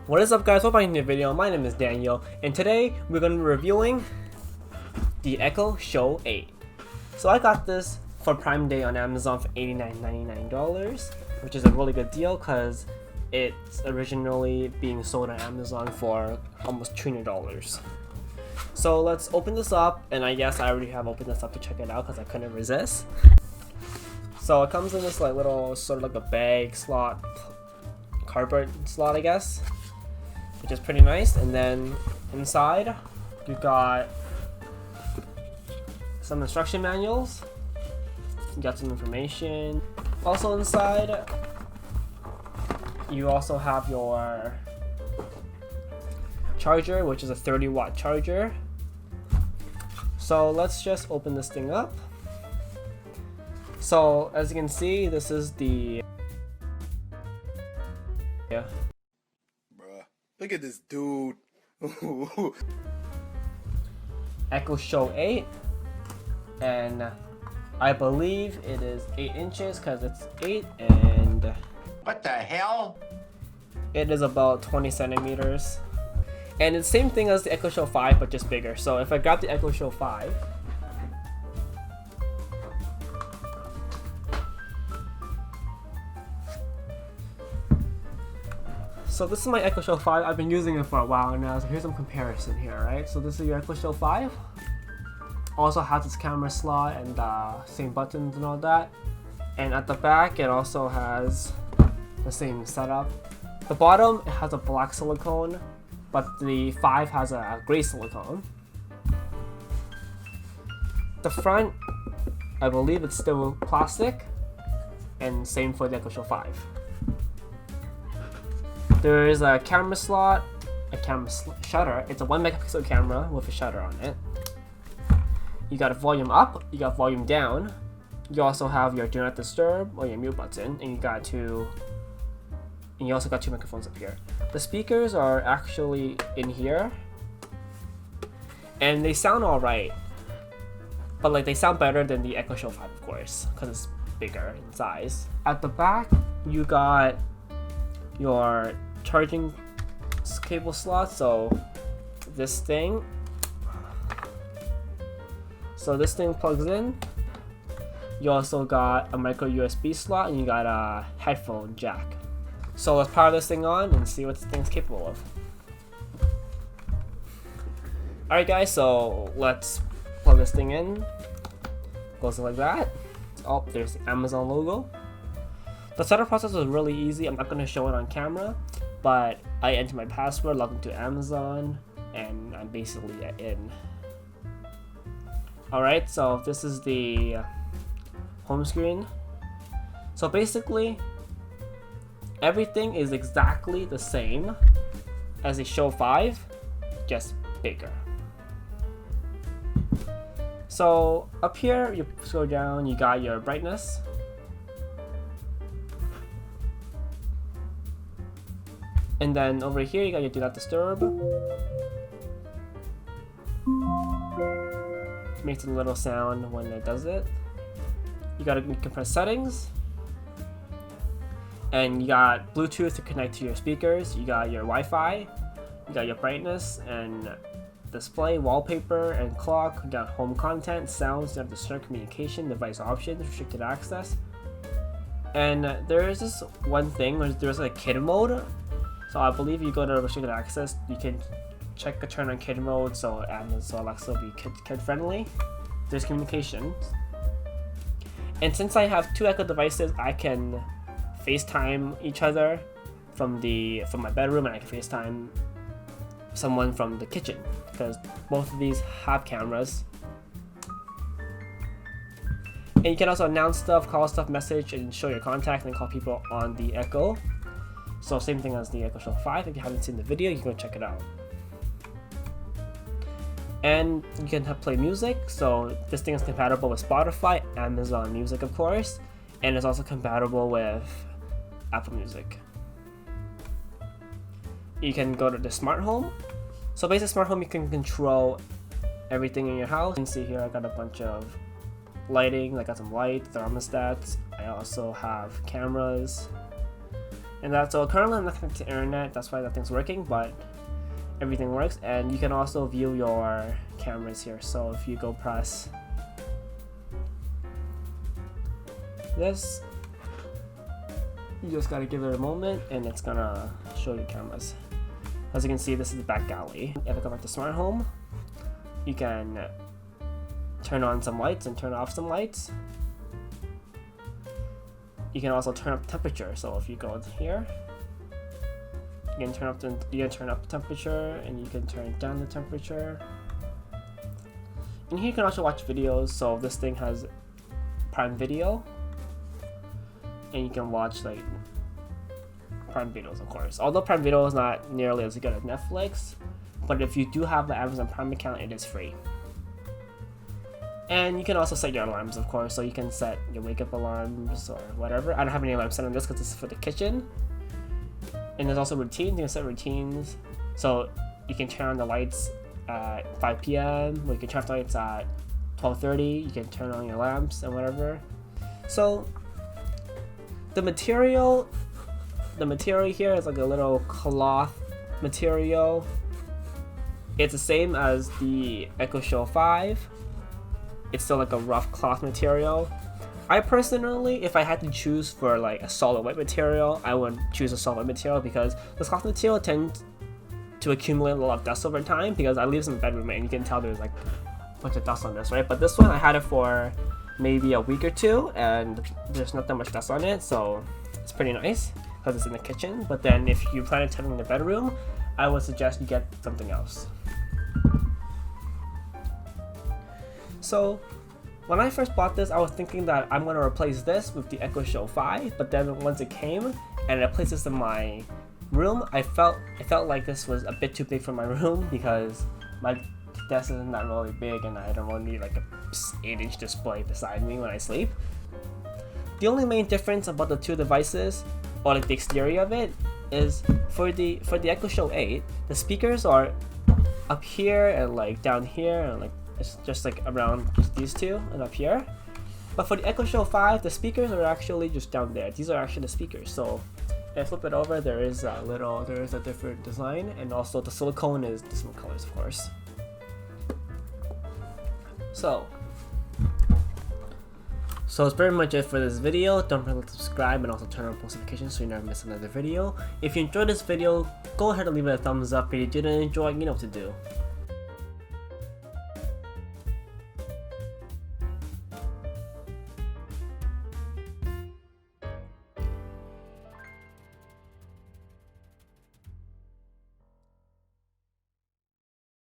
What is up guys, welcome back to a new video. My name is Daniel and today we're going to be reviewing the Echo Show 8. So I got this for Prime Day on Amazon for $89.99, which is a really good deal because it's originally being sold on Amazon for almost $200. So let's open this up, and I guess I already have opened this up to check it out because I couldn't resist. So it comes in this like little sort of like a bag slot, cardboard slot I guess, which is pretty nice. And then inside you got some instruction manuals, you got some information. Also inside you also have your charger, which is a 30-watt charger. So let's just open this thing up. So as you can see, this is the Bruh, look at this dude. Echo Show 8, and I believe it is 8 inches because it's 8, and what the hell? it is about 20 centimeters. And it's the same thing as the Echo Show 5, but just bigger. So if I grab the Echo Show 5, so this is my Echo Show 5. I've been using it for a while now, so here's some comparison here, right? So this is your Echo Show 5. Also has its camera slot and same buttons and all that. And at the back, it also has the same setup. The bottom, it has a black silicone, but the 5 has a gray silicone. The front, I believe it's still plastic, and same for the Echo Show 5. There is a camera slot, a camera shutter. It's a 1 megapixel camera with a shutter on it. You got a volume up, you got volume down. You also have your do not disturb or your mute button, and you also got 2 microphones up here. The speakers are actually in here, and they sound alright, but like they sound better than the Echo Show 5, of course, because it's bigger in size. At the back, you got your charging cable slot, so this thing plugs in. You also got a micro USB slot, and you got a headphone jack. So let's power this thing on and see what this thing's capable of. Alright guys, so let's plug this thing in. Goes like that. Oh, there's the Amazon logo. The setup process was really easy. I'm not going to show it on camera, but I enter my password, log into Amazon, and I'm basically in. Alright, so this is the home screen. So basically, everything is exactly the same as the Show 5, just bigger. So up here, you scroll down, you got your brightness. And then over here, you got your do not disturb. Makes a little sound when it does it. You can press settings. And you got Bluetooth to connect to your speakers. You got your Wi-Fi. You got your brightness and display, wallpaper, and clock. You got home content, sounds, you have the start communication, device options, restricted access. And there is this one thing where there's like kid mode. So I believe you go to restricted access, you can check the turn on kid mode so Alexa will be kid friendly. There's communication. And since I have 2 Echo devices, I can FaceTime each other from my bedroom, and I can FaceTime someone from the kitchen because both of these have cameras. And you can also announce stuff, call stuff, message, and show your contact and call people on the Echo. So same thing as the Echo Show 5. If you haven't seen the video, you can go check it out. And you can play music, so this thing is compatible with Spotify, Amazon Music of course, and it's also compatible with Apple Music. You can go to the smart home. So basically smart home, you can control everything in your house. You can see here I got a bunch of lighting, I got some light, thermostats, I also have cameras, And that's so currently I'm not connected to internet, that's why nothing's working, but everything works. And you can also view your cameras here. So if you go press this, you just gotta give it a moment and it's gonna show you cameras. As you can see, this is the back gallery. If I go back to smart home, you can turn on some lights and turn off some lights. You can also turn up temperature. So if you go here, you can turn up the temperature and you can turn down the temperature. And here you can also watch videos. So this thing has Prime Video, and you can watch like Prime videos, of course. Although Prime Video is not nearly as good as Netflix, but if you do have the Amazon Prime account, it is free. And you can also set your alarms, of course, so you can set your wake-up alarms or whatever. I don't have any alarms set on this because this is for the kitchen. And there's also routines. You can set routines. So you can turn on the lights at 5 p.m. or you can turn off the lights at 12:30. You can turn on your lamps and whatever. So the material here is like a little cloth material. It's the same as the Echo Show 5. It's still like a rough cloth material. I personally, if I had to choose for like a solid white material, I would choose a solid white material because this cloth material tends to accumulate a lot of dust over time because I leave this in the bedroom and you can tell there's like a bunch of dust on this, right? But this one I had it for maybe a week or two and there's not that much dust on it, so it's pretty nice because it's in the kitchen. But then if you plan on turning in the bedroom, I would suggest you get something else. So when I first bought this, I was thinking that I'm going to replace this with the Echo Show 5, but then once it came and I placed this in my room, I felt like this was a bit too big for my room because my desk is not really big and I don't really need like a 8-inch display beside me when I sleep. The only main difference about the two devices, or like the exterior of it, is for the Echo Show 8, the speakers are up here and like down here and like it's just like around just these two and up here. But for the Echo Show 5, the speakers are actually just down there. These are actually the speakers. So if I flip it over, there is a different design, and also the silicone is different colors, of course. So it's pretty much it for this video. Don't forget to subscribe and also turn on post notifications so you never miss another video. If you enjoyed this video, go ahead and leave it a thumbs up. If you didn't enjoy, you know what to do.